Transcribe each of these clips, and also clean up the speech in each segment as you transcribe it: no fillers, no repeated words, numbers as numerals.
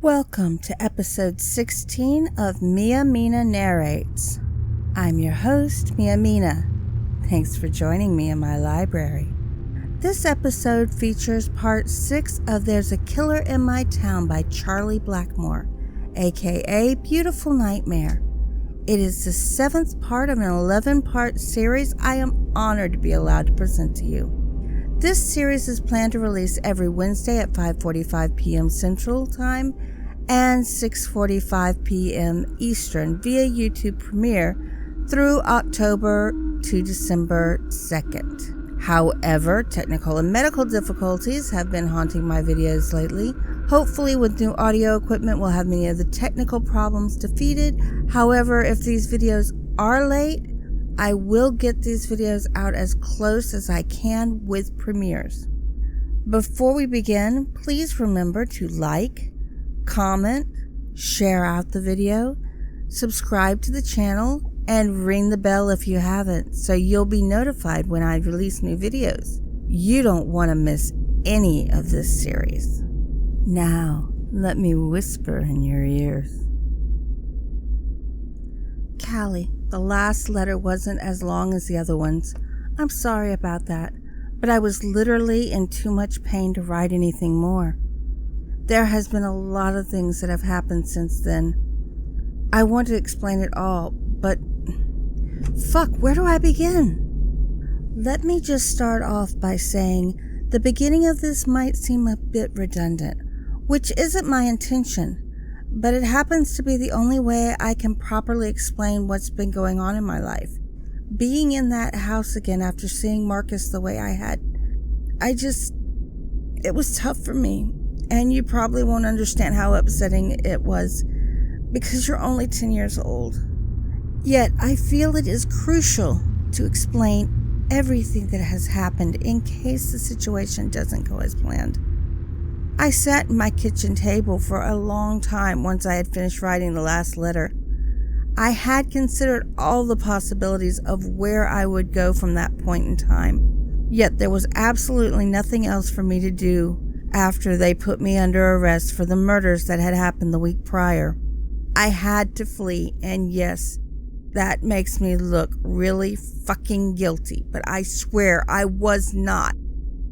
Welcome to episode 16 of Mina Narrates. I'm your host, Mina. Thanks for joining me in my library. This episode features part 6 of There's a Killer in My Town by Charlie Blackmoore, aka Beautiful Nightmare. It is the 7th part of an 11-part series I am honored to be allowed to present to you. This series is planned to release every Wednesday at 5:45 p.m. Central Time and 6:45 p.m. Eastern via YouTube Premiere through October to December 2nd. However, technical and medical difficulties have been haunting my videos lately. Hopefully, with new audio equipment, we'll have many of the technical problems defeated. However, if these videos are late, I will get these videos out as close as I can with premieres. Before we begin, please remember to like, comment, share out the video, subscribe to the channel, and ring the bell if you haven't, so you'll be notified when I release new videos. You don't want to miss any of this series. Now, let me whisper in your ears. Callie, the last letter wasn't as long as the other ones. I'm sorry about that, but I was literally in too much pain to write anything more. There has been a lot of things that have happened since then. I want to explain it all, but fuck, where do I begin? Let me just start off by saying the beginning of this might seem a bit redundant, which isn't my intention, but it happens to be the only way I can properly explain what's been going on in my life. Being in that house again after seeing Marcus the way I had, it was tough for me, and you probably won't understand how upsetting it was because you're only 10 years old. Yet I feel it is crucial to explain everything that has happened in case the situation doesn't go as planned. I sat at my kitchen table for a long time once I had finished writing the last letter. I had considered all the possibilities of where I would go from that point in time. Yet there was absolutely nothing else for me to do after they put me under arrest for the murders that had happened the week prior. I had to flee, and yes, that makes me look really fucking guilty, but I swear I was not.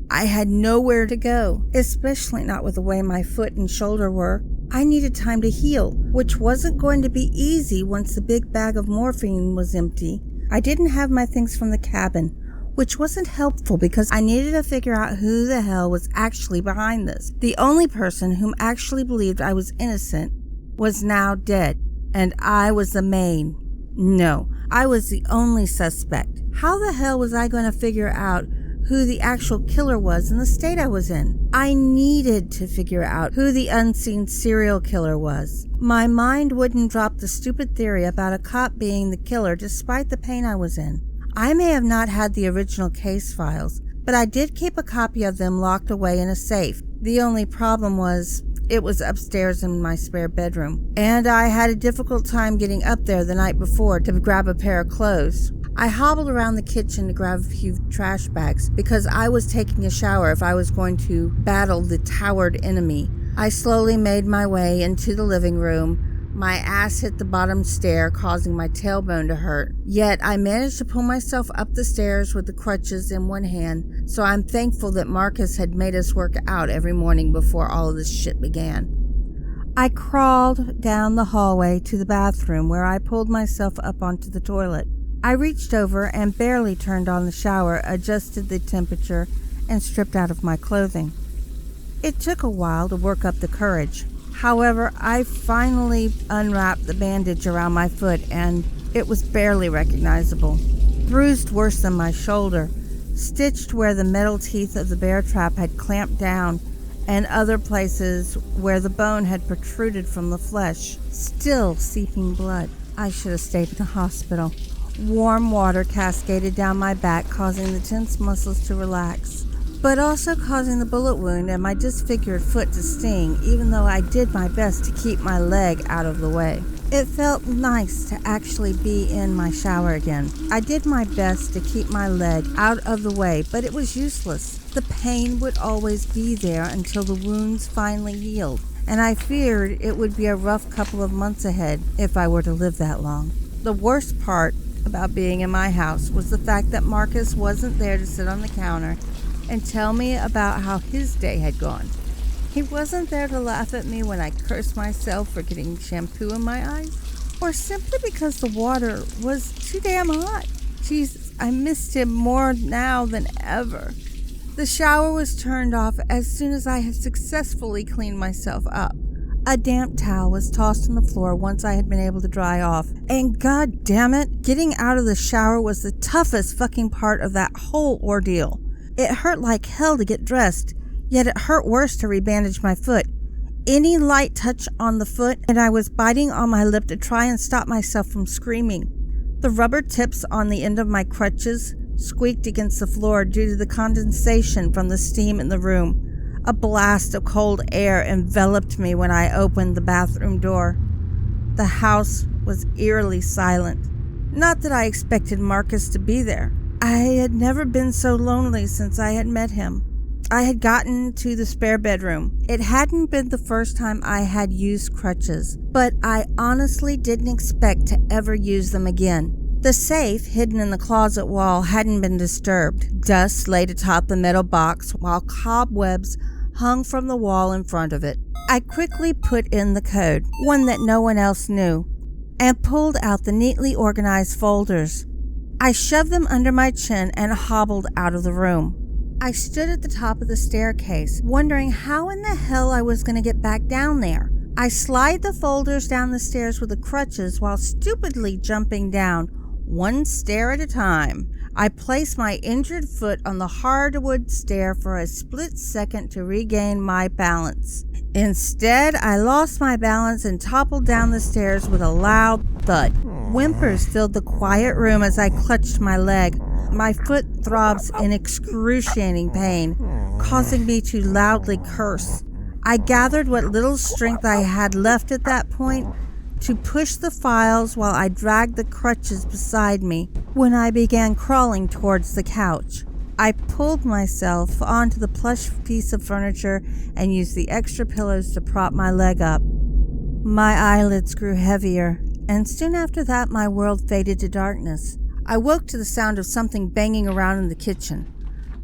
I had nowhere to go, especially not with the way my foot and shoulder were. I needed time to heal, which wasn't going to be easy once the big bag of morphine was empty. I didn't have my things from the cabin, which wasn't helpful because I needed to figure out who the hell was actually behind this. The only person whom actually believed I was innocent was now dead, and I was the main. No, I was the only suspect. How the hell was I going to figure out who the actual killer was in the state I was in? I needed to figure out who the unseen serial killer was. My mind wouldn't drop the stupid theory about a cop being the killer despite the pain I was in. I may have not had the original case files, but I did keep a copy of them locked away in a safe. The only problem was it was upstairs in my spare bedroom, and I had a difficult time getting up there the night before to grab a pair of clothes. I hobbled around the kitchen to grab a few trash bags because I was taking a shower if I was going to battle the towered enemy. I slowly made my way into the living room. My ass hit the bottom stair, causing my tailbone to hurt. Yet I managed to pull myself up the stairs with the crutches in one hand, so I'm thankful that Marcus had made us work out every morning before all of this shit began. I crawled down the hallway to the bathroom where I pulled myself up onto the toilet. I reached over and barely turned on the shower, adjusted the temperature, and stripped out of my clothing. It took a while to work up the courage. However, I finally unwrapped the bandage around my foot, and it was barely recognizable. Bruised worse than my shoulder, stitched where the metal teeth of the bear trap had clamped down, and other places where the bone had protruded from the flesh, still seeping blood. I should have stayed in the hospital. Warm water cascaded down my back, causing the tense muscles to relax, but also causing the bullet wound and my disfigured foot to sting, even though I did my best to keep my leg out of the way. It felt nice to actually be in my shower again. I did my best to keep my leg out of the way, but it was useless. The pain would always be there until the wounds finally healed, and I feared it would be a rough couple of months ahead if I were to live that long. The worst part about being in my house was the fact that Marcus wasn't there to sit on the counter and tell me about how his day had gone. He wasn't there to laugh at me when I cursed myself for getting shampoo in my eyes, or simply because the water was too damn hot. Jesus, I missed him more now than ever. The shower was turned off as soon as I had successfully cleaned myself up. A damp towel was tossed on the floor once I had been able to dry off. And god damn it, getting out of the shower was the toughest fucking part of that whole ordeal. It hurt like hell to get dressed, yet it hurt worse to rebandage my foot. Any light touch on the foot, and I was biting on my lip to try and stop myself from screaming. The rubber tips on the end of my crutches squeaked against the floor due to the condensation from the steam in the room. A blast of cold air enveloped me when I opened the bathroom door. The house was eerily silent. Not that I expected Marcus to be there. I had never been so lonely since I had met him. I had gotten to the spare bedroom. It hadn't been the first time I had used crutches, but I honestly didn't expect to ever use them again. The safe, hidden in the closet wall, hadn't been disturbed. Dust laid atop the metal box, while cobwebs hung from the wall in front of it. I quickly put in the code, one that no one else knew, and pulled out the neatly organized folders. I shoved them under my chin and hobbled out of the room. I stood at the top of the staircase, wondering how in the hell I was going to get back down there. I slid the folders down the stairs with the crutches while stupidly jumping down, one stair at a time. I placed my injured foot on the hardwood stair for a split second to regain my balance. Instead, I lost my balance and toppled down the stairs with a loud thud. Whimpers filled the quiet room as I clutched my leg. My foot throbs in excruciating pain, causing me to loudly curse. I gathered what little strength I had left at that point to push the files while I dragged the crutches beside me when I began crawling towards the couch. I pulled myself onto the plush piece of furniture and used the extra pillows to prop my leg up. My eyelids grew heavier, and soon after that my world faded to darkness. I woke to the sound of something banging around in the kitchen.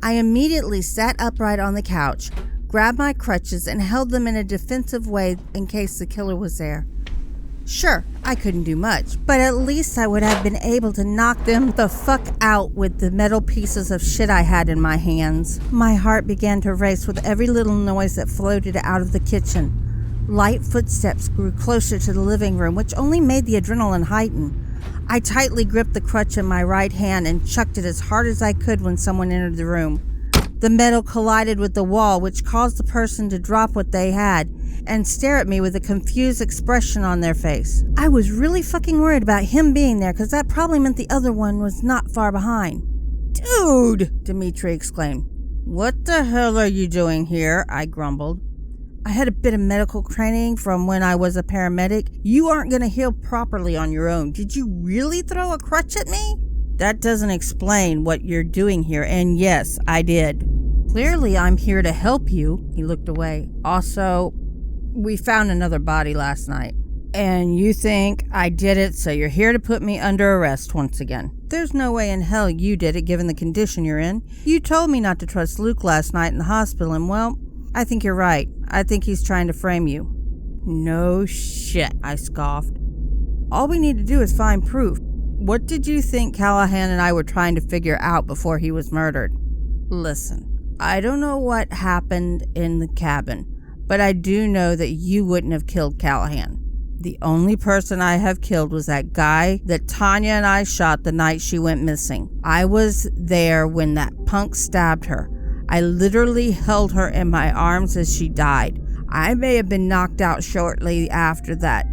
I immediately sat upright on the couch, grabbed my crutches, and held them in a defensive way in case the killer was there. Sure, I couldn't do much, but at least I would have been able to knock them the fuck out with the metal pieces of shit I had in my hands. My heart began to race with every little noise that floated out of the kitchen. Light footsteps grew closer to the living room, which only made the adrenaline heighten. I tightly gripped the crutch in my right hand and chucked it as hard as I could when someone entered the room. The metal collided with the wall, which caused the person to drop what they had and stare at me with a confused expression on their face. I was really fucking worried about him being there, because that probably meant the other one was not far behind. "Dude!" Dimitri exclaimed. "What the hell are you doing here?" I grumbled. "I had a bit of medical training from when I was a paramedic. You aren't going to heal properly on your own. Did you really throw a crutch at me?" "That doesn't explain what you're doing here, and yes, I did. Clearly, I'm here to help you." He looked away. "Also, we found another body last night. And you think I did it, so you're here to put me under arrest once again. There's no way in hell you did it, given the condition you're in. You told me not to trust Luke last night in the hospital, and well, I think you're right. I think he's trying to frame you." "No shit," I scoffed. "All we need to do is find proof. What did you think Callahan and I were trying to figure out before he was murdered?" "Listen, I don't know what happened in the cabin, but I do know that you wouldn't have killed Callahan. The only person I have killed was that guy that Tanya and I shot the night she went missing. I was there when that punk stabbed her. I literally held her in my arms as she died. I may have been knocked out shortly after that,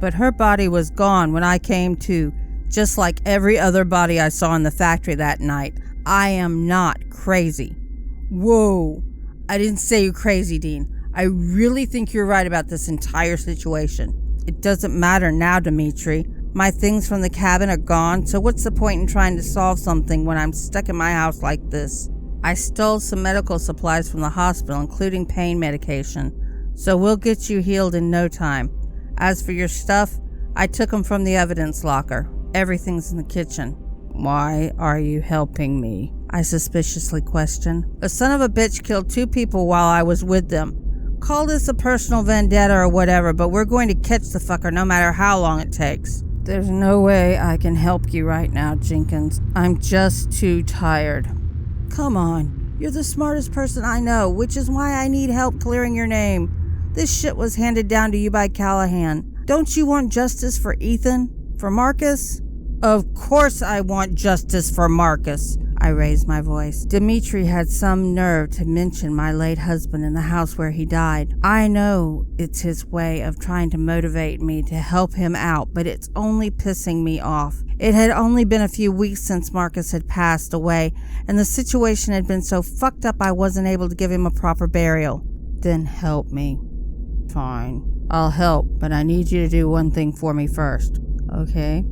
but her body was gone when I came to, just like every other body I saw in the factory that night. I am not crazy." "Whoa, I didn't say you're crazy, Dean. I really think you're right about this entire situation. It doesn't matter now, Dimitri. My things from the cabin are gone, so what's the point in trying to solve something when I'm stuck in my house like this?" I stole some medical supplies from the hospital, including pain medication, so we'll get you healed in no time. As for your stuff, I took them from the evidence locker. Everything's in the kitchen. Why are you helping me? I suspiciously questioned. The son of a bitch killed 2 people while I was with them. Call this a personal vendetta or whatever, but we're going to catch the fucker no matter how long it takes. There's no way I can help you right now, Jenkins. I'm just too tired. Come on. You're the smartest person I know, which is why I need help clearing your name. This shit was handed down to you by Callahan. Don't you want justice for Ethan? For Marcus? Of course I want justice for Marcus. I raised my voice. Dimitri had some nerve to mention my late husband in the house where he died. I know it's his way of trying to motivate me to help him out, but it's only pissing me off. It had only been a few weeks since Marcus had passed away, and the situation had been so fucked up I wasn't able to give him a proper burial. Then help me. Fine. I'll help, but I need you to do one thing for me first. Okay?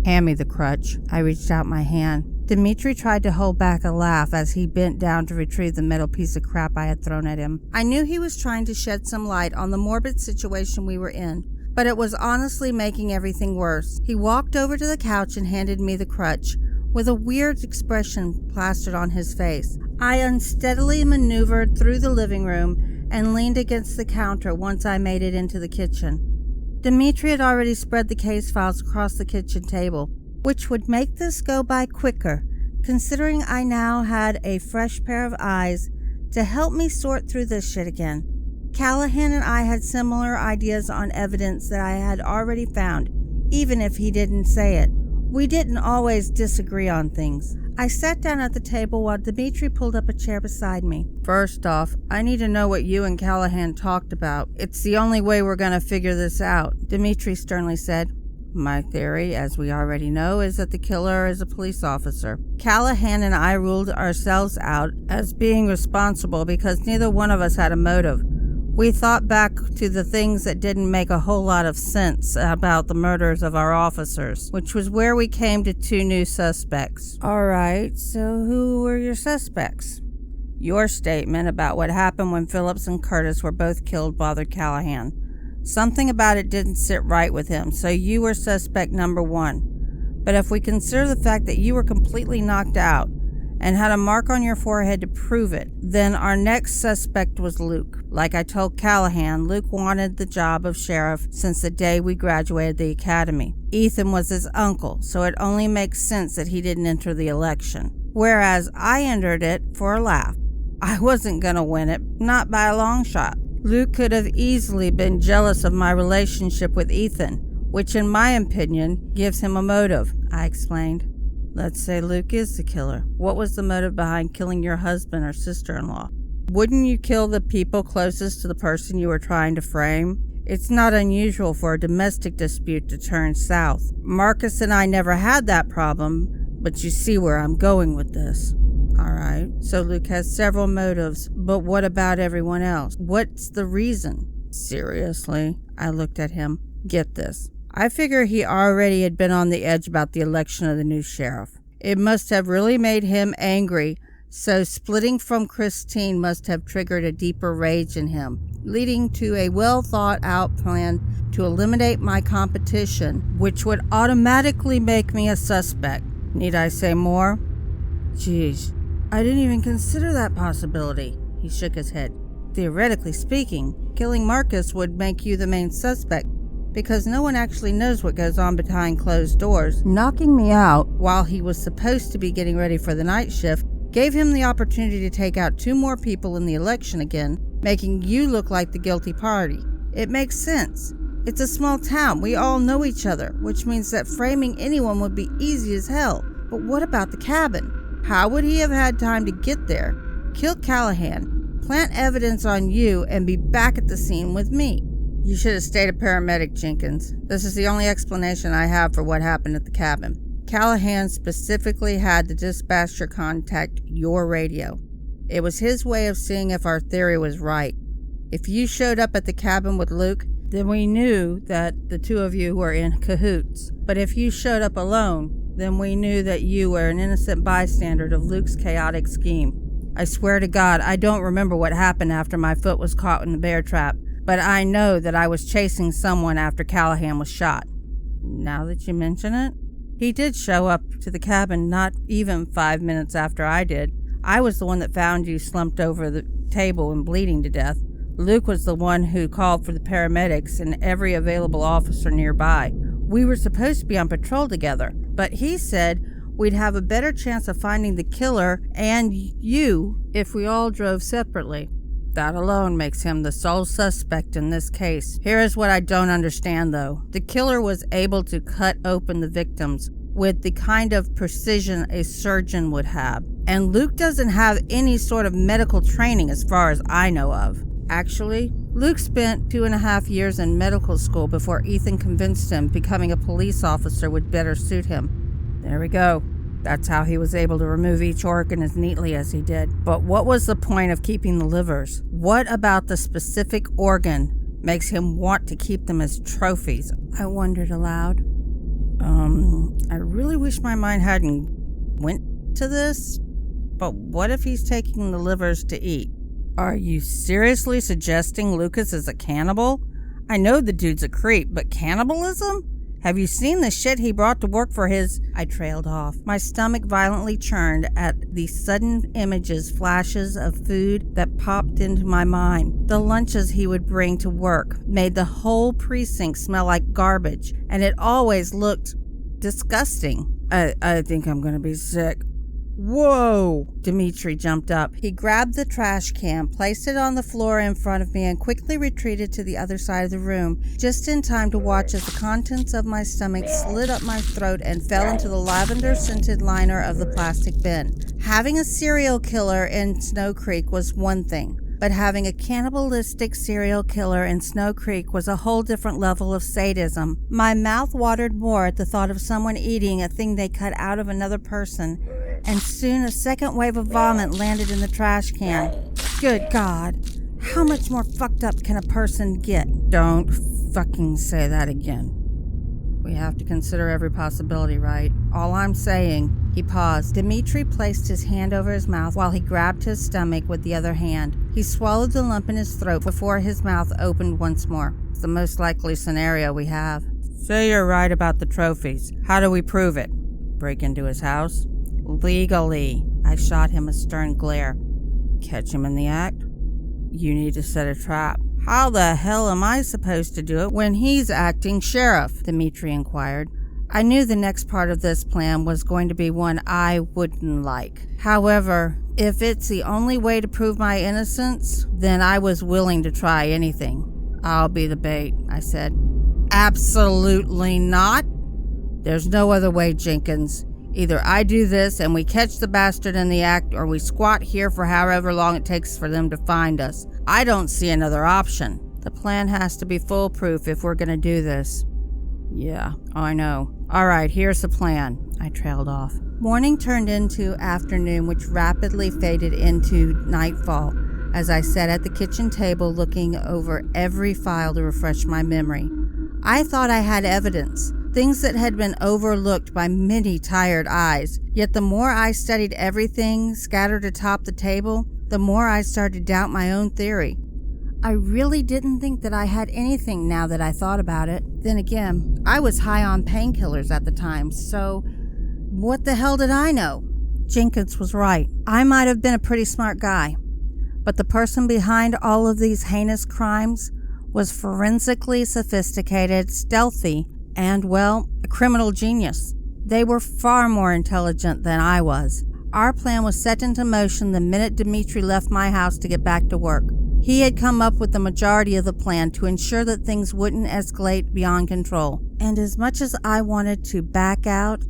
Hand me the crutch. I reached out my hand. Dimitri tried to hold back a laugh as he bent down to retrieve the metal piece of crap I had thrown at him. I knew he was trying to shed some light on the morbid situation we were in, but it was honestly making everything worse. He walked over to the couch and handed me the crutch, with a weird expression plastered on his face. I unsteadily maneuvered through the living room and leaned against the counter once I made it into the kitchen. Dimitri had already spread the case files across the kitchen table, which would make this go by quicker, considering I now had a fresh pair of eyes to help me sort through this shit again. Callahan and I had similar ideas on evidence that I had already found, even if he didn't say it. We didn't always disagree on things. I sat down at the table while Dimitri pulled up a chair beside me. First off, I need to know what you and Callahan talked about. It's the only way we're going to figure this out, Dimitri sternly said. My theory, as we already know, is that the killer is a police officer. Callahan and I ruled ourselves out as being responsible because neither one of us had a motive. We thought back to the things that didn't make a whole lot of sense about the murders of our officers, which was where we came to 2 new suspects. All right, so who were your suspects? Your statement about what happened when Phillips and Curtis were both killed bothered Callahan. Something about it didn't sit right with him, so you were suspect number 1. But if we consider the fact that you were completely knocked out and had a mark on your forehead to prove it, then our next suspect was Luke. Like I told Callahan, Luke wanted the job of sheriff since the day we graduated the academy. Ethan was his uncle, so it only makes sense that he didn't enter the election. Whereas I entered it for a laugh. I wasn't gonna win it, not by a long shot. Luke could have easily been jealous of my relationship with Ethan, which in my opinion gives him a motive, I explained. Let's say Luke is the killer. What was the motive behind killing your husband or sister-in-law? Wouldn't you kill the people closest to the person you were trying to frame? It's not unusual for a domestic dispute to turn south. Marcus and I never had that problem, but you see where I'm going with this. All right, so Luke has several motives, but what about everyone else? What's the reason? Seriously, I looked at him. Get this. I figure he already had been on the edge about the election of the new sheriff. It must have really made him angry, so splitting from Christine must have triggered a deeper rage in him, leading to a well-thought-out plan to eliminate my competition, which would automatically make me a suspect. Need I say more? Jeez. I didn't even consider that possibility. He shook his head. Theoretically speaking, killing Marcus would make you the main suspect, because no one actually knows what goes on behind closed doors. Knocking me out while he was supposed to be getting ready for the night shift gave him the opportunity to take out 2 more people in the election again, making you look like the guilty party. It makes sense. It's a small town. We all know each other, which means that framing anyone would be easy as hell. But what about the cabin? How would he have had time to get there, kill Callahan, plant evidence on you, and be back at the scene with me? You should have stayed a paramedic, Jenkins. This is the only explanation I have for what happened at the cabin. Callahan specifically had the dispatcher contact your radio. It was his way of seeing if our theory was right. If you showed up at the cabin with Luke, then we knew that the 2 of you were in cahoots. But if you showed up alone, then we knew that you were an innocent bystander of Luke's chaotic scheme. I swear to God, I don't remember what happened after my foot was caught in the bear trap, but I know that I was chasing someone after Callahan was shot. Now that you mention it, he did show up to the cabin not even 5 minutes after I did. I was the one that found you slumped over the table and bleeding to death. Luke was the one who called for the paramedics and every available officer nearby. We were supposed to be on patrol together, but he said we'd have a better chance of finding the killer and you if we all drove separately. That alone makes him the sole suspect in this case. Here is what I don't understand, though. The killer was able to cut open the victims with the kind of precision a surgeon would have. And Luke doesn't have any sort of medical training as far as I know of. Actually, Luke spent 2.5 years in medical school before Ethan convinced him becoming a police officer would better suit him. There we go. That's how he was able to remove each organ as neatly as he did. But what was the point of keeping the livers? What about the specific organ makes him want to keep them as trophies? I wondered aloud. I really wish my mind hadn't went to this, but what if he's taking the livers to eat? Are you seriously suggesting Lucas is a cannibal? I know the dude's a creep, but cannibalism? Have you seen the shit he brought to work for his... I trailed off. My stomach violently churned at the sudden flashes of food that popped into my mind. The lunches he would bring to work made the whole precinct smell like garbage, and it always looked disgusting. I think I'm gonna be sick. Whoa! Dimitri jumped up. He grabbed the trash can, placed it on the floor in front of me, and quickly retreated to the other side of the room, just in time to watch as the contents of my stomach slid up my throat and fell into the lavender-scented liner of the plastic bin. Having a serial killer in Snow Creek was one thing, but having a cannibalistic serial killer in Snow Creek was a whole different level of sadism. My mouth watered more at the thought of someone eating a thing they cut out of another person, and soon a second wave of vomit landed in the trash can. Good God, how much more fucked up can a person get? Don't fucking say that again. We have to consider every possibility, right? All I'm saying... He paused. Dimitri placed his hand over his mouth while he grabbed his stomach with the other hand. He swallowed the lump in his throat before his mouth opened once more. It's the most likely scenario we have. Say you're right about the trophies. How do we prove it? Break into his house? Legally. I shot him a stern glare. Catch him in the act? You need to set a trap. How the hell am I supposed to do it when he's acting sheriff? Dimitri inquired. I knew the next part of this plan was going to be one I wouldn't like. However, if it's the only way to prove my innocence, then I was willing to try anything. I'll be the bait, I said. Absolutely not. There's no other way, Jenkins. Either I do this and we catch the bastard in the act, or we squat here for however long it takes for them to find us. I don't see another option. The plan has to be foolproof if we're going to do this. Yeah, I know. All right, here's the plan. I trailed off. Morning turned into afternoon, which rapidly faded into nightfall as I sat at the kitchen table looking over every file to refresh my memory. I thought I had evidence, things that had been overlooked by many tired eyes, yet the more I studied everything scattered atop the table, the more I started to doubt my own theory. I really didn't think that I had anything now that I thought about it. Then again, I was high on painkillers at the time, so what the hell did I know? Jenkins was right. I might have been a pretty smart guy, but the person behind all of these heinous crimes was forensically sophisticated, stealthy, and, well, a criminal genius. They were far more intelligent than I was. Our plan was set into motion the minute Dimitri left my house to get back to work. He had come up with the majority of the plan to ensure that things wouldn't escalate beyond control. And as much as I wanted to back out,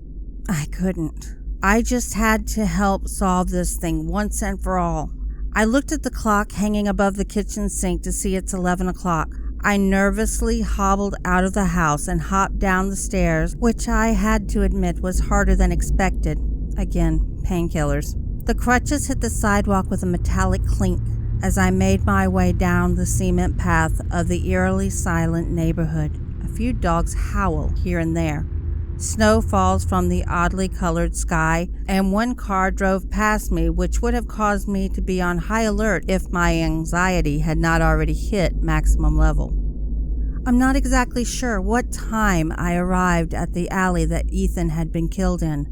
I couldn't. I just had to help solve this thing once and for all. I looked at the clock hanging above the kitchen sink to see it's 11 o'clock. I nervously hobbled out of the house and hopped down the stairs, which I had to admit was harder than expected. Again, painkillers. The crutches hit the sidewalk with a metallic clink as I made my way down the cement path of the eerily silent neighborhood. A few dogs howl here and there. Snow falls from the oddly colored sky, and one car drove past me, which would have caused me to be on high alert if my anxiety had not already hit maximum level. I'm not exactly sure what time I arrived at the alley that Ethan had been killed in.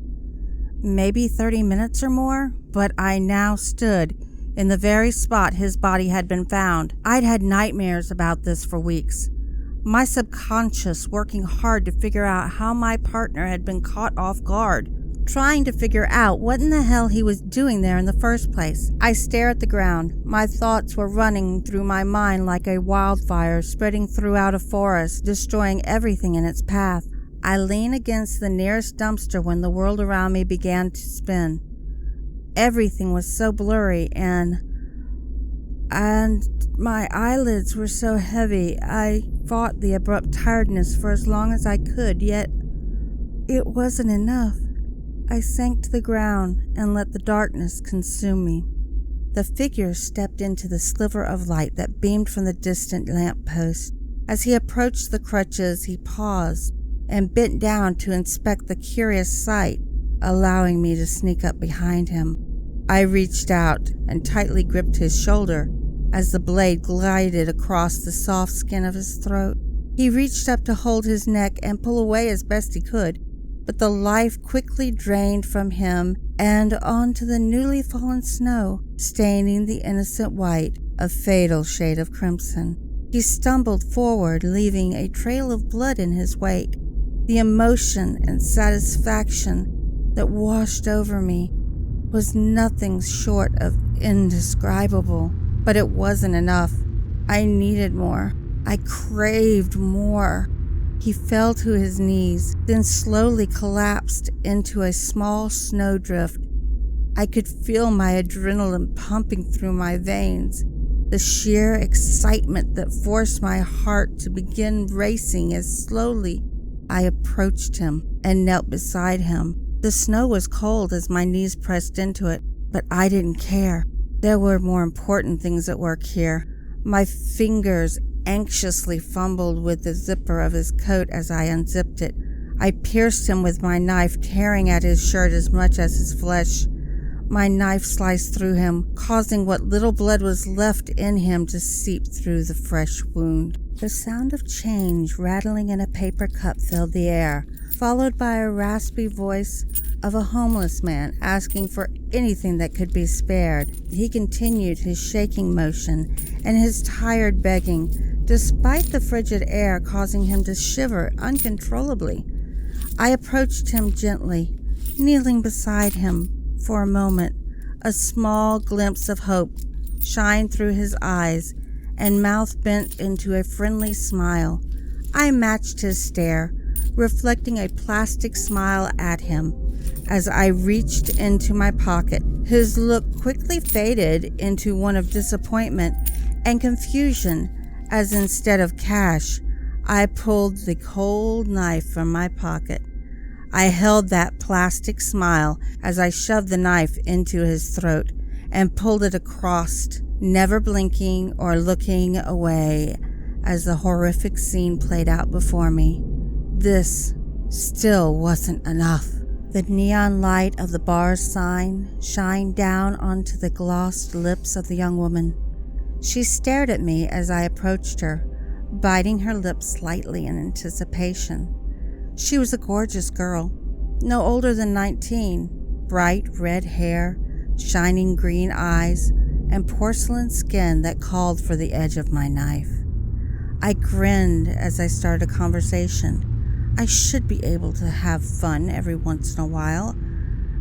Maybe 30 minutes or more, but I now stood in the very spot his body had been found. I'd had nightmares about this for weeks. My subconscious working hard to figure out how my partner had been caught off guard, trying to figure out what in the hell he was doing there in the first place. I stare at the ground. My thoughts were running through my mind like a wildfire spreading throughout a forest, destroying everything in its path. I lean against the nearest dumpster when the world around me began to spin. Everything was so blurry and my eyelids were so heavy. I fought the abrupt tiredness for as long as I could, yet it wasn't enough. I sank to the ground and let the darkness consume me. The figure stepped into the sliver of light that beamed from the distant lamppost. As he approached the crutches, he paused and bent down to inspect the curious sight, allowing me to sneak up behind him. I reached out and tightly gripped his shoulder as the blade glided across the soft skin of his throat. He reached up to hold his neck and pull away as best he could, but the life quickly drained from him and onto the newly fallen snow, staining the innocent white a fatal shade of crimson. He stumbled forward, leaving a trail of blood in his wake. The emotion and satisfaction that washed over me was nothing short of indescribable, but it wasn't enough. I needed more. I craved more. He fell to his knees, then slowly collapsed into a small snowdrift. I could feel my adrenaline pumping through my veins, the sheer excitement that forced my heart to begin racing as slowly I approached him and knelt beside him. The snow was cold as my knees pressed into it, but I didn't care. There were more important things at work here. My fingers anxiously fumbled with the zipper of his coat as I unzipped it. I pierced him with my knife, tearing at his shirt as much as his flesh. My knife sliced through him, causing what little blood was left in him to seep through the fresh wound. The sound of change rattling in a paper cup filled the air, followed by a raspy voice of a homeless man asking for anything that could be spared. He continued his shaking motion and his tired begging, despite the frigid air causing him to shiver uncontrollably. I approached him gently, kneeling beside him. For a moment, a small glimpse of hope shined through his eyes and mouth bent into a friendly smile. I matched his stare, reflecting a plastic smile at him. As I reached into my pocket, his look quickly faded into one of disappointment and confusion as instead of cash, I pulled the cold knife from my pocket. I held that plastic smile as I shoved the knife into his throat and pulled it across, never blinking or looking away as the horrific scene played out before me. This still wasn't enough. The neon light of the bar's sign shined down onto the glossed lips of the young woman. She stared at me as I approached her, biting her lips slightly in anticipation. She was a gorgeous girl, no older than 19, bright red hair, shining green eyes, and porcelain skin that called for the edge of my knife. I grinned as I started a conversation. I should be able to have fun every once in a while.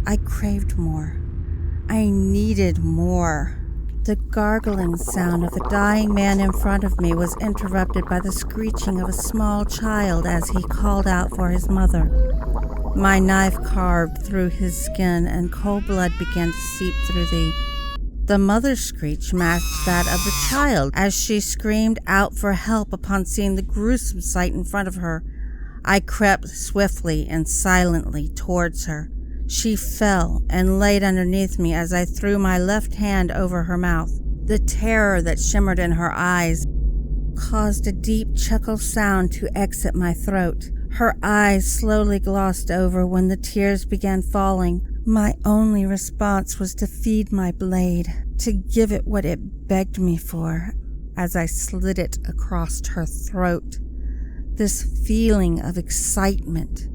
I craved more. I needed more. The gargling sound of the dying man in front of me was interrupted by the screeching of a small child as he called out for his mother. My knife carved through his skin and cold blood began to seep through the mother's screech matched that of the child as she screamed out for help upon seeing the gruesome sight in front of her. I crept swiftly and silently towards her. She fell and laid underneath me as I threw my left hand over her mouth. The terror that shimmered in her eyes caused a deep chuckle sound to exit my throat. Her eyes slowly glossed over when the tears began falling. My only response was to feed my blade, to give it what it begged me for, as I slid it across her throat. This feeling of excitement,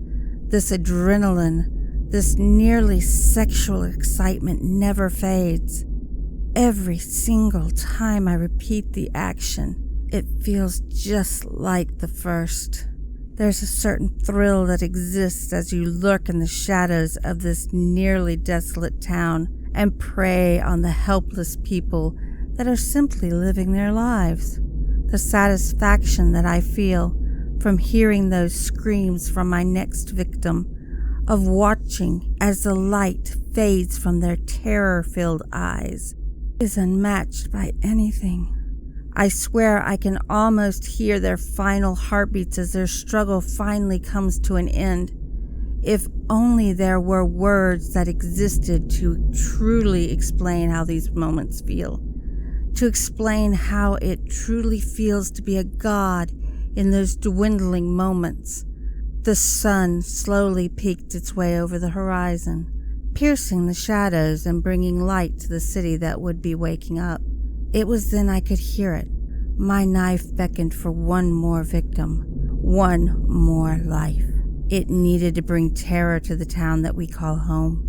this adrenaline, this nearly sexual excitement never fades. Every single time I repeat the action, it feels just like the first. There's a certain thrill that exists as you lurk in the shadows of this nearly desolate town and prey on the helpless people that are simply living their lives. The satisfaction that I feel from hearing those screams from my next victim, of watching as the light fades from their terror-filled eyes, is unmatched by anything. I swear I can almost hear their final heartbeats as their struggle finally comes to an end. If only there were words that existed to truly explain how these moments feel, to explain how it truly feels to be a god in those dwindling moments. The sun slowly peeked its way over the horizon, piercing the shadows and bringing light to the city that would be waking up. It was then I could hear it. My knife beckoned for one more victim, one more life. It needed to bring terror to the town that we call home.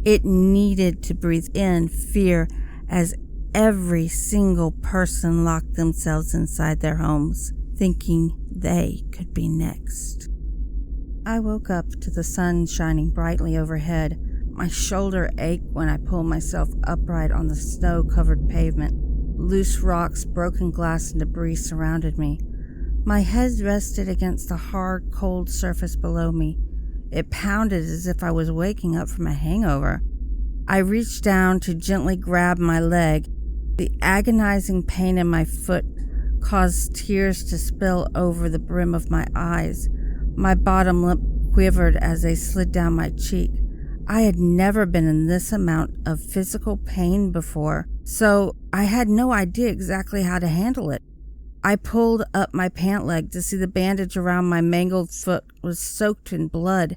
It needed to breathe in fear as every single person locked themselves inside their homes, thinking they could be next. I woke up to the sun shining brightly overhead. My shoulder ached when I pulled myself upright on the snow-covered pavement. Loose rocks, broken glass, and debris surrounded me. My head rested against the hard, cold surface below me. It pounded as if I was waking up from a hangover. I reached down to gently grab my leg. The agonizing pain in my foot caused tears to spill over the brim of my eyes. My bottom lip quivered as they slid down my cheek. I had never been in this amount of physical pain before, so I had no idea exactly how to handle it. I pulled up my pant leg to see the bandage around my mangled foot was soaked in blood.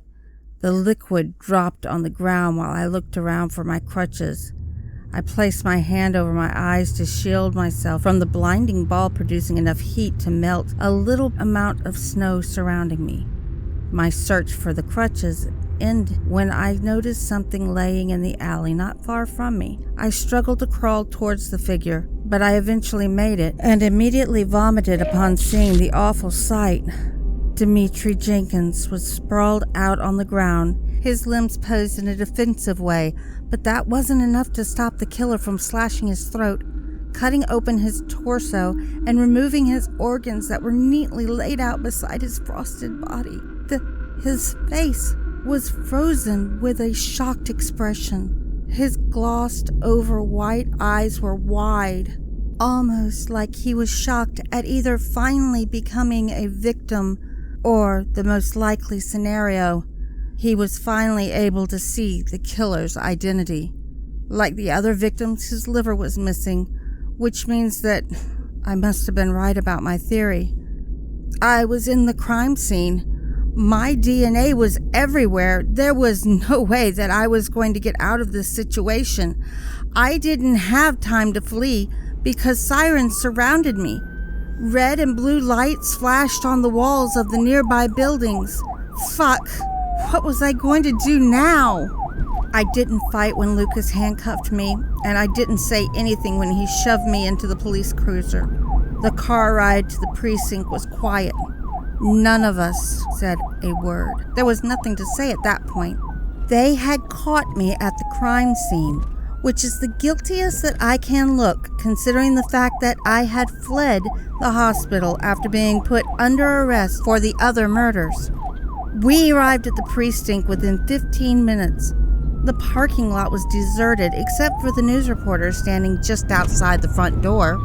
The liquid dropped on the ground while I looked around for my crutches. I placed my hand over my eyes to shield myself from the blinding ball producing enough heat to melt a little amount of snow surrounding me. My search for the crutches ended when I noticed something laying in the alley not far from me. I struggled to crawl towards the figure, but I eventually made it and immediately vomited upon seeing the awful sight. Dimitri Jenkins was sprawled out on the ground, his limbs posed in a defensive way, but that wasn't enough to stop the killer from slashing his throat, cutting open his torso, and removing his organs that were neatly laid out beside his frosted body. His face was frozen with a shocked expression. His glossed over white eyes were wide, almost like he was shocked at either finally becoming a victim or, the most likely scenario, he was finally able to see the killer's identity. Like the other victims, his liver was missing, which means that I must have been right about my theory. I was in the crime scene. My DNA was everywhere. There was no way that I was going to get out of this situation. I didn't have time to flee because sirens surrounded me. Red and blue lights flashed on the walls of the nearby buildings. Fuck. What was I going to do now? I didn't fight when Lucas handcuffed me, and I didn't say anything when he shoved me into the police cruiser. The car ride to the precinct was quiet. None of us said a word. There was nothing to say at that point. They had caught me at the crime scene, which is the guiltiest that I can look, considering the fact that I had fled the hospital after being put under arrest for the other murders. We arrived at the precinct within 15 minutes. The parking lot was deserted except for the news reporters standing just outside the front door.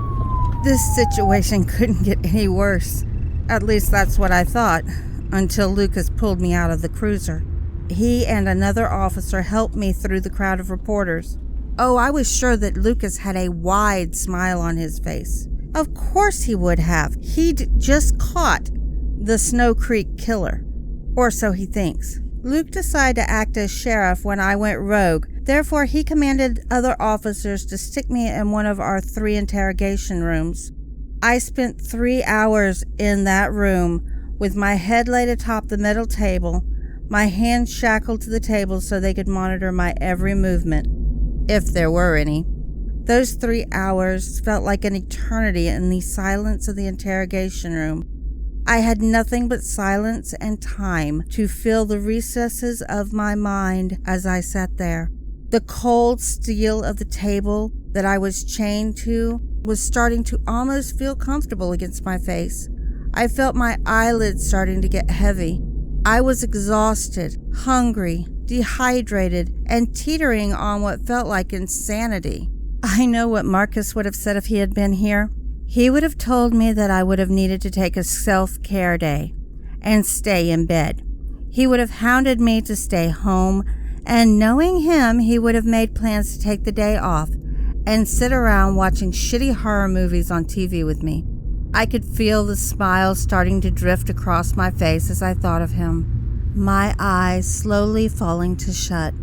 This situation couldn't get any worse. At least that's what I thought, until Lucas pulled me out of the cruiser. He and another officer helped me through the crowd of reporters. Oh, I was sure that Lucas had a wide smile on his face. Of course he would have. He'd just caught the Snow Creek killer. Or so he thinks. Luke decided to act as sheriff when I went rogue. Therefore, he commanded other officers to stick me in one of our 3 interrogation rooms. I spent 3 hours in that room with my head laid atop the metal table, my hands shackled to the table so they could monitor my every movement, if there were any. Those 3 hours felt like an eternity in the silence of the interrogation room. I had nothing but silence and time to fill the recesses of my mind as I sat there. The cold steel of the table that I was chained to was starting to almost feel comfortable against my face. I felt my eyelids starting to get heavy. I was exhausted, hungry, dehydrated, and teetering on what felt like insanity. I know what Marcus would have said if he had been here. He would have told me that I would have needed to take a self-care day and stay in bed. He would have hounded me to stay home, and knowing him, he would have made plans to take the day off and sit around watching shitty horror movies on TV with me. I could feel the smile starting to drift across my face as I thought of him, my eyes slowly falling to shut.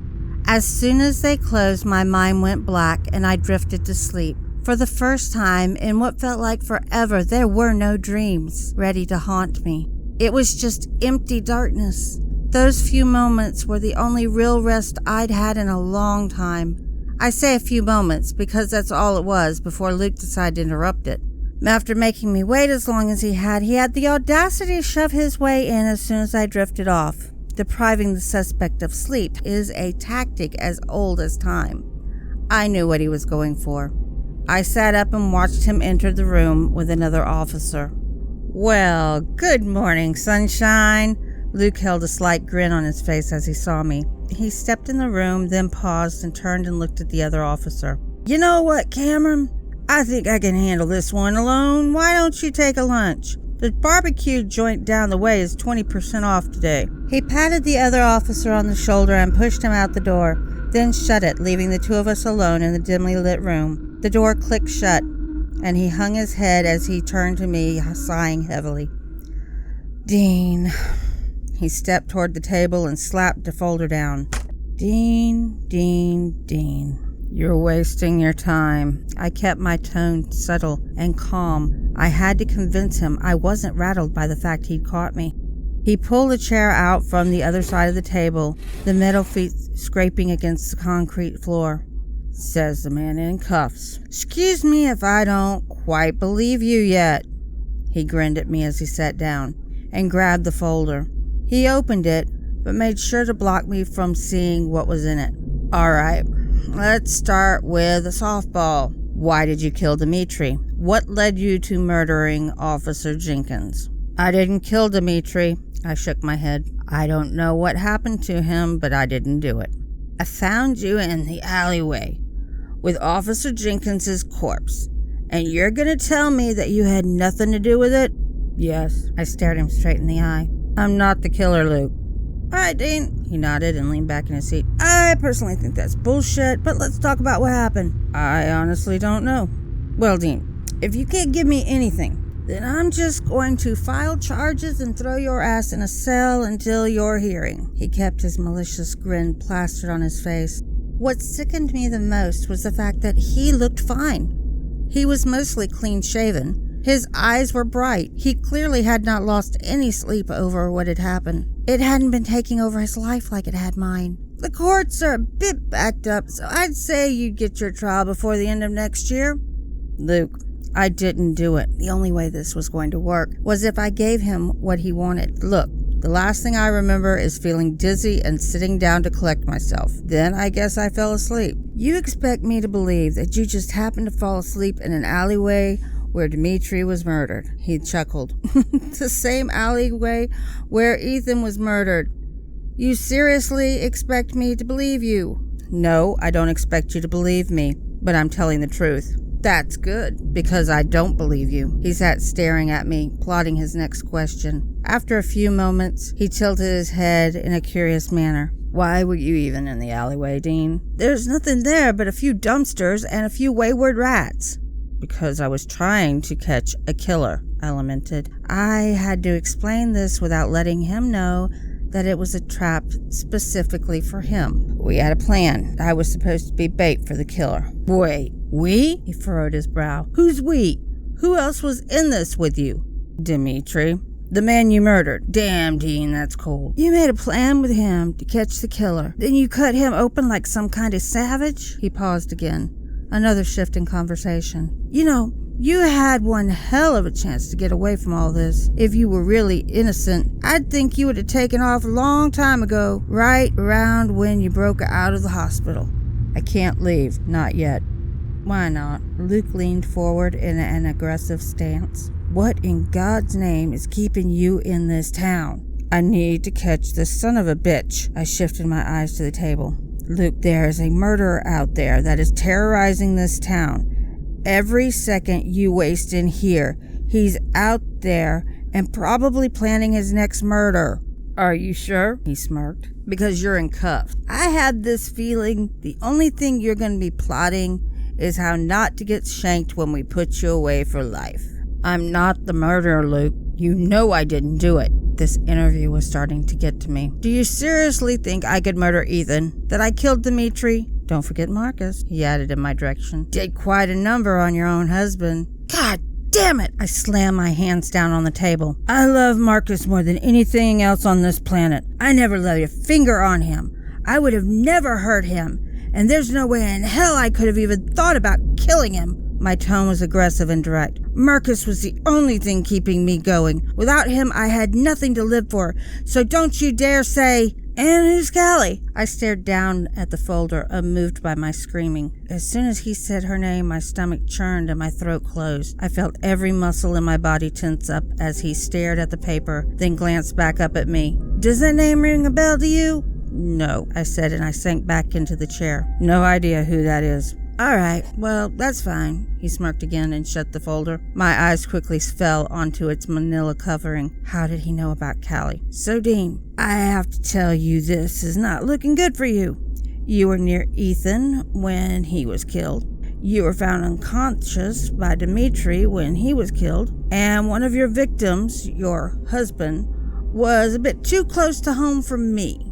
As soon as they closed, my mind went black and I drifted to sleep. For the first time in what felt like forever, there were no dreams ready to haunt me. It was just empty darkness. Those few moments were the only real rest I'd had in a long time. I say a few moments because that's all it was before Luke decided to interrupt it. After making me wait as long as he had the audacity to shove his way in as soon as I drifted off. Depriving the suspect of sleep is a tactic as old as time. I knew what he was going for. I sat up and watched him enter the room with another officer. Well, good morning, sunshine. Luke held a slight grin on his face as he saw me. He stepped in the room, then paused and turned and looked at the other officer. You know what, Cameron? I think I can handle this one alone. Why don't you take a lunch? The barbecue joint down the way is 20% off today. He patted the other officer on the shoulder and pushed him out the door, then shut it, leaving the 2 of us alone in the dimly lit room. The door clicked shut, and he hung his head as he turned to me, sighing heavily. Dean. He stepped toward the table and slapped the folder down. Dean. You're wasting your time. I kept my tone subtle and calm. I had to convince him I wasn't rattled by the fact he'd caught me. He pulled a chair out from the other side of the table, the metal feet scraping against the concrete floor. Says the man in cuffs. Excuse me if I don't quite believe you yet. He grinned at me as he sat down and grabbed the folder. He opened it, but made sure to block me from seeing what was in it. All right, let's start with a softball. Why did you kill Dimitri? What led you to murdering Officer Jenkins? I didn't kill Dimitri. I shook my head. I don't know what happened to him, but I didn't do it. I found you in the alleyway with Officer Jenkins's corpse, and you're gonna tell me that you had nothing to do with it? Yes. I stared him straight in the eye. I'm not the killer, Luke. All right, Dean. He nodded and leaned back in his seat. I personally think that's bullshit, but let's talk about what happened. I honestly don't know. Well, Dean, if you can't give me anything, then I'm just going to file charges and throw your ass in a cell until your hearing. He kept his malicious grin plastered on his face. What sickened me the most was the fact that he looked fine. He was mostly clean-shaven. His eyes were bright. He clearly had not lost any sleep over what had happened. It hadn't been taking over his life like it had mine. The courts are a bit backed up, so I'd say you'd get your trial before the end of next year. Luke, I didn't do it. The only way this was going to work was if I gave him what he wanted. Look, the last thing I remember is feeling dizzy and sitting down to collect myself. Then I guess I fell asleep. You expect me to believe that you just happened to fall asleep in an alleyway where Dimitri was murdered? He chuckled. The same alleyway where Ethan was murdered. You seriously expect me to believe you? No, I don't expect you to believe me, but I'm telling the truth. That's good, because I don't believe you. He sat staring at me, plotting his next question. After a few moments, he tilted his head in a curious manner. Why were you even in the alleyway, Dean? There's nothing there but a few dumpsters and a few wayward rats. Because I was trying to catch a killer, I lamented. I had to explain this without letting him know that it was a trap specifically for him. We had a plan. I was supposed to be bait for the killer. Wait, we? He furrowed his brow. Who's we? Who else was in this with you? Dimitri. The man you murdered. Damn, Dean, that's cold. You made a plan with him to catch the killer. Then you cut him open like some kind of savage? He paused again. Another shift in conversation. You know, you had one hell of a chance to get away from all this. If you were really innocent, I'd think you would have taken off a long time ago, right around when you broke out of the hospital. I can't leave, not yet. Why not? Luke leaned forward in an aggressive stance. What in God's name is keeping you in this town? I need to catch this son of a bitch. I shifted my eyes to the table. Luke, there is a murderer out there that is terrorizing this town. Every second you waste in here, he's out there and probably planning his next murder. Are you sure? He smirked. Because you're in cuffs. I had this feeling the only thing you're going to be plotting is how not to get shanked when we put you away for life. I'm not the murderer, Luke. You know I didn't do it. This interview was starting to get to me. Do you seriously think I could murder Ethan? That I killed Dimitri? Don't forget Marcus, he added in my direction. Did quite a number on your own husband. God damn it! I slammed my hands down on the table. I love Marcus more than anything else on this planet. I never laid a finger on him. I would have never hurt him. And there's no way in hell I could have even thought about killing him. My tone was aggressive and direct. Marcus was the only thing keeping me going. Without him, I had nothing to live for. So don't you dare say, and who's Callie? I stared down at the folder, unmoved by my screaming. As soon as he said her name, my stomach churned and my throat closed. I felt every muscle in my body tense up as he stared at the paper, then glanced back up at me. Does that name ring a bell to you? No, I said, and I sank back into the chair. No idea who that is. All right, well, that's fine. He smirked again and shut the folder. My eyes quickly fell onto its manila covering. How did he know about Callie? So, Dean, I have to tell you this is not looking good for you. You were near Ethan when he was killed. You were found unconscious by Dimitri when he was killed. And one of your victims, your husband, was a bit too close to home for me.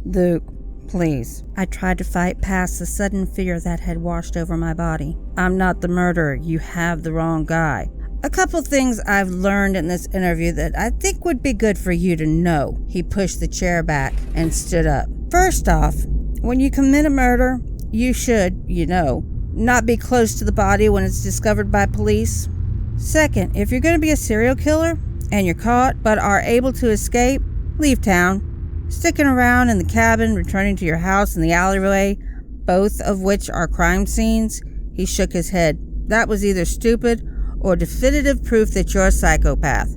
Luke. Please. I tried to fight past the sudden fear that had washed over my body. I'm not the murderer. You have the wrong guy. A couple things I've learned in this interview that I think would be good for you to know. He pushed the chair back and stood up. First off, when you commit a murder, you should, not be close to the body when it's discovered by police. Second, if you're going to be a serial killer and you're caught but are able to escape, leave town. Sticking around in the cabin, returning to your house in the alleyway, both of which are crime scenes, he shook his head. That was either stupid or definitive proof that you're a psychopath.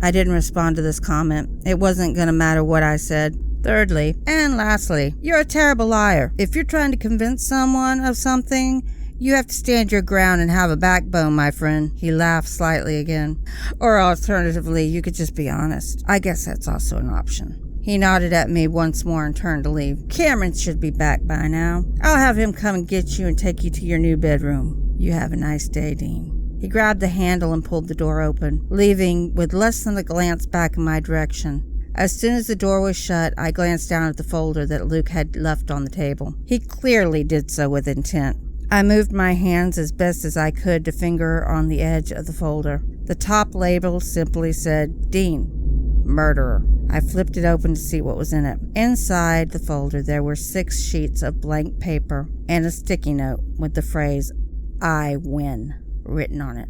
I didn't respond to this comment. It wasn't going to matter what I said. Thirdly, and lastly, you're a terrible liar. If you're trying to convince someone of something, you have to stand your ground and have a backbone, my friend. He laughed slightly again. Or alternatively, you could just be honest. I guess that's also an option. He nodded at me once more and turned to leave. Cameron should be back by now. I'll have him come and get you and take you to your new bedroom. You have a nice day, Dean. He grabbed the handle and pulled the door open, leaving with less than a glance back in my direction. As soon as the door was shut, I glanced down at the folder that Luke had left on the table. He clearly did so with intent. I moved my hands as best as I could to finger on the edge of the folder. The top label simply said, Dean, murderer. I flipped it open to see what was in it. Inside the folder, there were 6 sheets of blank paper and a sticky note with the phrase, I win, written on it.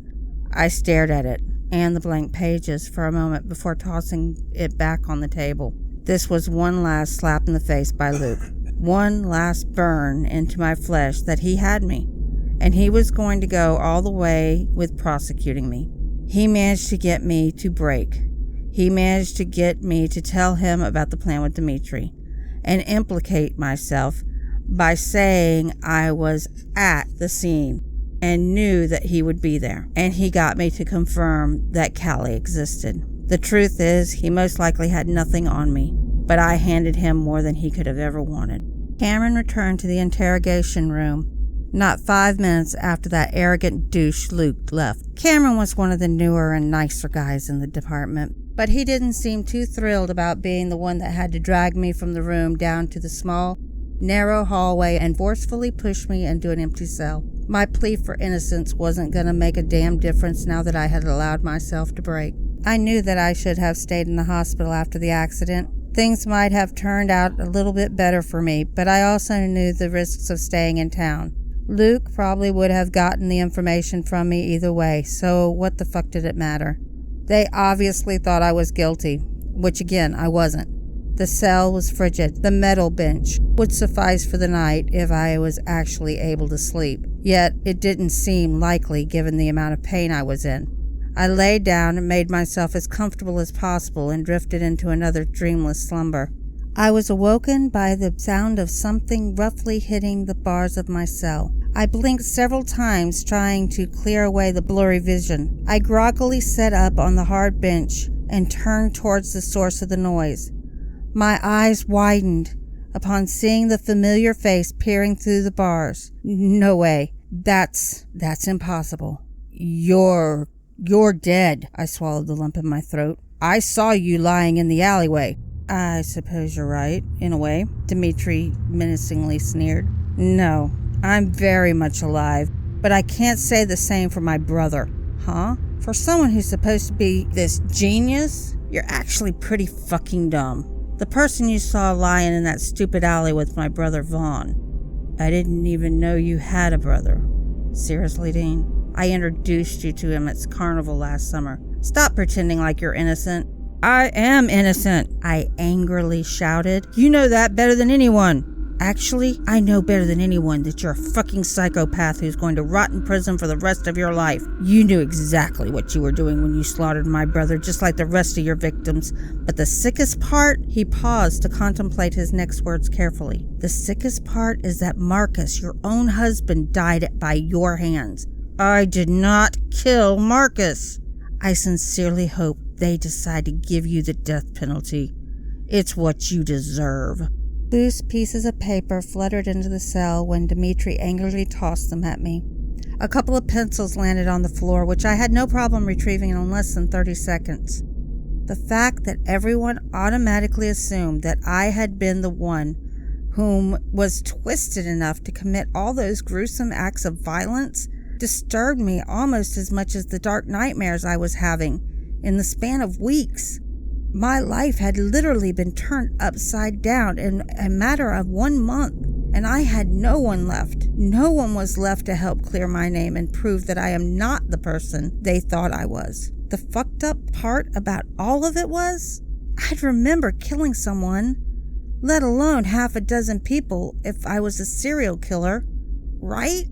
I stared at it and the blank pages for a moment before tossing it back on the table. This was one last slap in the face by Luke. One last burn into my flesh that he had me, and he was going to go all the way with prosecuting me. He managed to get me to break. He managed to get me to tell him about the plan with Dimitri and implicate myself by saying I was at the scene and knew that he would be there. And he got me to confirm that Callie existed. The truth is, he most likely had nothing on me, but I handed him more than he could have ever wanted. Cameron returned to the interrogation room not 5 minutes after that arrogant douche Luke left. Cameron was one of the newer and nicer guys in the department. but he didn't seem too thrilled about being the one that had to drag me from the room down to the small, narrow hallway and forcefully push me into an empty cell. My plea for innocence wasn't going to make a damn difference now that I had allowed myself to break. I knew that I should have stayed in the hospital after the accident. Things might have turned out a little bit better for me, but I also knew the risks of staying in town. Luke probably would have gotten the information from me either way, so what the fuck did it matter? They obviously thought I was guilty, which again, I wasn't. The cell was frigid. The metal bench would suffice for the night if I was actually able to sleep. Yet, it didn't seem likely given the amount of pain I was in. I lay down and made myself as comfortable as possible and drifted into another dreamless slumber. I was awoken by the sound of something roughly hitting the bars of my cell. I blinked several times, trying to clear away the blurry vision. I groggily sat up on the hard bench and turned towards the source of the noise. My eyes widened upon seeing the familiar face peering through the bars. No way. That's impossible. You're dead. I swallowed the lump in my throat. I saw you lying in the alleyway. I suppose you're right, in a way, Dmitri menacingly sneered. No, I'm very much alive, but I can't say the same for my brother. Huh? For someone who's supposed to be this genius, you're actually pretty fucking dumb. The person you saw lying in that stupid alley with my brother Vaughn. I didn't even know you had a brother. Seriously, Dean? I introduced you to him at Carnival last summer. Stop pretending like you're innocent. I am innocent, I angrily shouted. You know that better than anyone. Actually, I know better than anyone that you're a fucking psychopath who's going to rot in prison for the rest of your life. You knew exactly what you were doing when you slaughtered my brother, just like the rest of your victims. But the sickest part, he paused to contemplate his next words carefully. The sickest part is that Marcus, your own husband, died by your hands. I did not kill Marcus. I sincerely hope they decide to give you the death penalty. It's what you deserve. Loose pieces of paper fluttered into the cell when Dmitri angrily tossed them at me. A couple of pencils landed on the floor, which I had no problem retrieving in less than 30 seconds. The fact that everyone automatically assumed that I had been the one whom was twisted enough to commit all those gruesome acts of violence disturbed me almost as much as the dark nightmares I was having in the span of weeks. My life had literally been turned upside down in a matter of 1 month, and I had no one left. No one was left to help clear my name and prove that I am not the person they thought I was. The fucked up part about all of it was, I'd remember killing someone, let alone half a dozen people if I was a serial killer, right?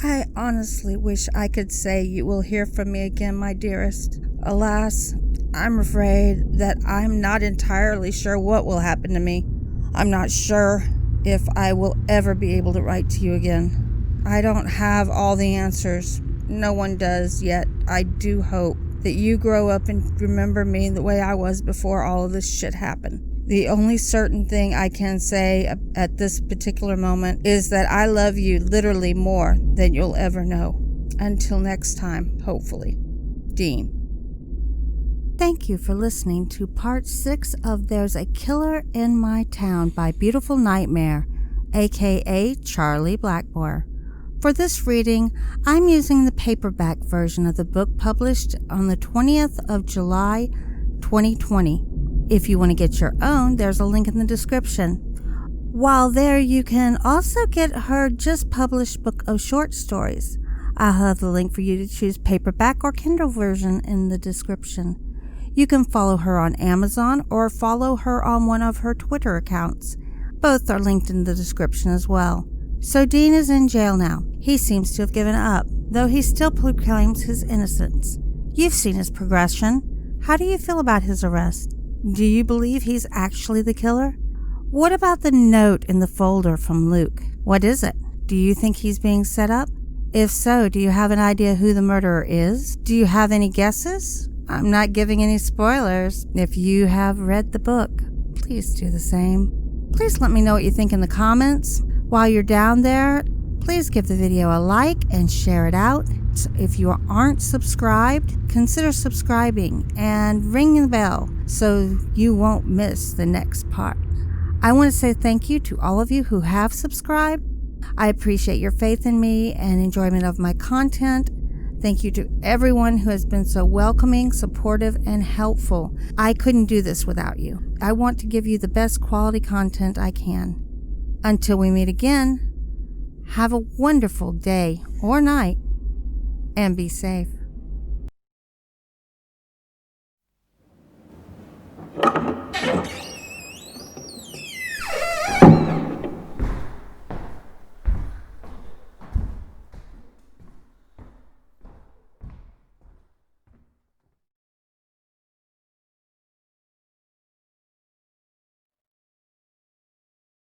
I honestly wish I could say you will hear from me again, my dearest. Alas, I'm afraid that I'm not entirely sure what will happen to me. I'm not sure if I will ever be able to write to you again. I don't have all the answers. No one does, yet I do hope that you grow up and remember me the way I was before all of this shit happened. The only certain thing I can say at this particular moment is that I love you literally more than you'll ever know. Until next time, hopefully. Dean. Thank you for listening to part 6 of There's a Killer in My Town by Beautiful Nightmare, aka Charlie Blackmoore. For this reading, I'm using the paperback version of the book published on the 20th of July, 2020. If you want to get your own, there's a link in the description. While there, you can also get her just published book of short stories. I'll have the link for you to choose paperback or Kindle version in the description. You can follow her on Amazon or follow her on one of her Twitter accounts. Both are linked in the description as well. So Dean is in jail now. He seems to have given up, though he still proclaims his innocence. You've seen his progression. How do you feel about his arrest? Do you believe he's actually the killer? What about the note in the folder from Luke? What is it? Do you think he's being set up? If so, do you have an idea who the murderer is? Do you have any guesses? I'm not giving any spoilers. If you have read the book, please do the same. Please let me know what you think in the comments. While you're down there, Please give the video a like and share it out. If you aren't subscribed, consider subscribing and ring the bell so you won't miss the next part. I want to say thank you to all of you who have subscribed. I appreciate your faith in me and enjoyment of my content. Thank you to everyone who has been so welcoming, supportive, and helpful. I couldn't do this without you. I want to give you the best quality content I can. Until we meet again, have a wonderful day or night, and be safe.